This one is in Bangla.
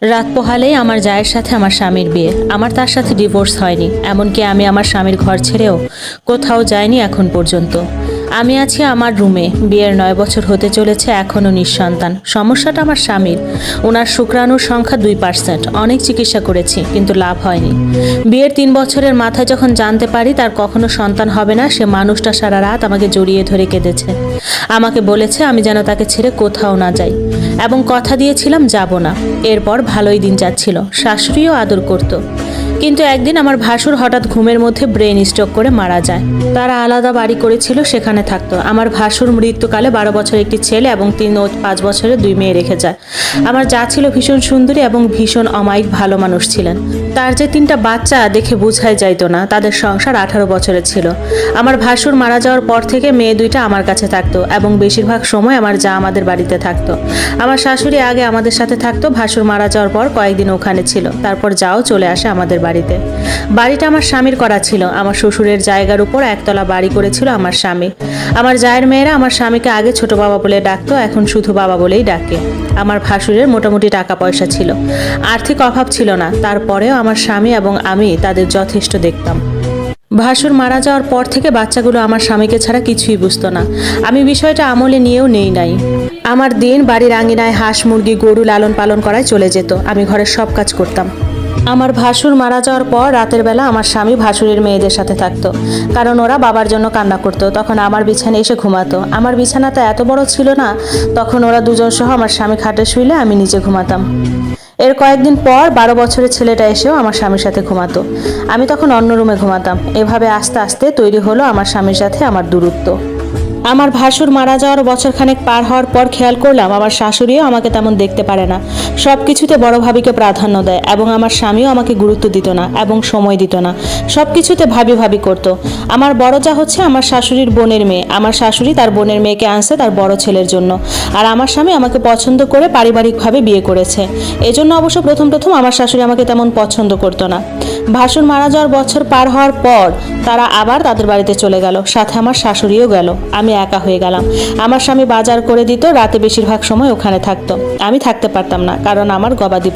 রাত পোহালেই আমার জায়ের সাথে আমার স্বামীর বিয়ে। আমার তার সাথে ডিভোর্স হয়নি, এমনকি আমি আমার স্বামীর ঘর ছেড়েও কোথাও যাইনি এখন পর্যন্ত। আমি আছি আমার রুমে, বিয়ের 9 বছর হতে চলেছে, এখনও নিঃসন্তান। সমস্যাটা আমার স্বামীর, ওনার শুক্রাণুর সংখ্যা 2%। অনেক চিকিৎসা করেছি কিন্তু লাভ হয়নি। বিয়ের 3 বছরের মাথায় যখন জানতে পারি তার কখনো সন্তান হবে না, সে মানুষটা সারা রাত আমাকে জড়িয়ে ধরে কেঁদেছে। আমাকে বলেছে আমি যেন তাকে ছেড়ে কোথাও না যাই, এবং কথা দিয়েছিলাম যাব না। এরপর ভালোই দিন যাচ্ছিল, শাশুড়িও আদর করত। কিন্তু একদিন আমার ভাসুর হঠাৎ ঘুমের মধ্যে ব্রেন স্ট্রোক করে মারা যায়। তারা আলাদা বাড়ি করেছিল, সেখানে থাকতো। আমার ভাসুর মৃত্যুকালে 12 বছরের একটি ছেলে এবং 3 ও 5 বছরের 2 মেয়ে রেখে যায়। আমার যা ছিল ভীষণ সুন্দরী এবং ভীষণ অমায়িক ভালো মানুষ ছিলেন। তার যে 3টা বাচ্চা দেখে বোঝাই যাইতো না, তাদের সংসার 18 বছরের ছিল। আমার ভাসুর মারা যাওয়ার পর থেকে মেয়ে 2টা আমার কাছে থাকতো এবং বেশিরভাগ সময় আমার যা আমাদের বাড়িতে থাকতো। আমার শাশুড়ি আগে আমাদের সাথে থাকতো, ভাসুর মারা যাওয়ার পর কয়েকদিন ওখানে ছিল, তারপর যাও চলে আসে আমাদের বাড়িতে। বাড়িটা আমার স্বামীর করা ছিল। আমার শ্বশুরের জায়গার উপর একতলা বাড়ি করেছিল আমার স্বামী। আমার জায়ের মেয়েরা আমার স্বামীকে আগে ছোট বাবা বলে ডাকতো, এখন শুধু বাবা বলেই ডাকে। আমার ভাসুরের মোটামুটি টাকা পয়সা ছিল, আর্থিক অভাব ছিল না, তারপরেও আমার স্বামী এবং আমি তাদের যথেষ্ট দেখতাম। ভাসুর মারা যাওয়ার পর থেকে বাচ্চাগুলো আমার স্বামীকে ছাড়া কিছুই বুঝতো না। আমি বিষয়টা আমলে নিয়েও নেই নাই। আমার দিন বাড়ির আঙিনায় হাঁস মুরগি গরু লালন পালন করায় চলে যেত। আমি ঘরের সব কাজ করতাম। আমার ভাসুর মারা যাওয়ার পর রাতের বেলা আমার স্বামী ভাসুরের মেয়েদের সাথে থাকতো, কারণ ওরা বাবার জন্য কান্না করতো। তখন আমার বিছানায় এসে ঘুমাতো। আমার বিছানাটা এত বড় ছিল না, তখন ওরা দুজন সহ আমার স্বামী খাটে শুইলে আমি নিচে ঘুমাতাম। এর কয়েকদিন পর 12 বছরের ছেলেটা এসেও আমার স্বামীর সাথে ঘুমাতো। আমি তখন অন্য রুমে ঘুমাতাম। এভাবে আস্তে আস্তে তৈরি হলো আমার স্বামীর সাথে আমার দূরত্ব। আমার ভাসুর মারা যাওয়ার বছরখানেক পার হওয়ার পর খেয়াল করলাম আমার শাশুড়িও আমাকে তেমন দেখতে পারে না। সব কিছুতে বড় ভাবিকে প্রাধান্য দেয়, এবং আমার স্বামীও আমাকে গুরুত্ব দিত না এবং সময় দিত না। সব কিছুতে ভাবি ভাবি করত। আমার বড় যা হচ্ছে আমার শাশুড়ির বোনের মেয়ে। আমার শাশুড়ি তার বোনের মেয়েকে আনছে তার বড় ছেলের জন্য, আর আমার স্বামী আমাকে পছন্দ করে পারিবারিকভাবে বিয়ে করেছে। এজন্য অবশ্য প্রথম প্রথম আমার শাশুড়ি আমাকে তেমন পছন্দ করতো না। ভাসুর মারা যাওয়ার বছর পার হওয়ার পর তারা আবার তাদের বাড়িতে চলে গেল, সাথে আমার শাশুড়িও গেল। আমি একা হয়ে গেলাম। আমার স্বামী বাজার করে দিত, রাতে বেশিরভাগ সময় ওখানে থাকতো। আমি থাকতে পারতাম না, কারণ আমার গবাদি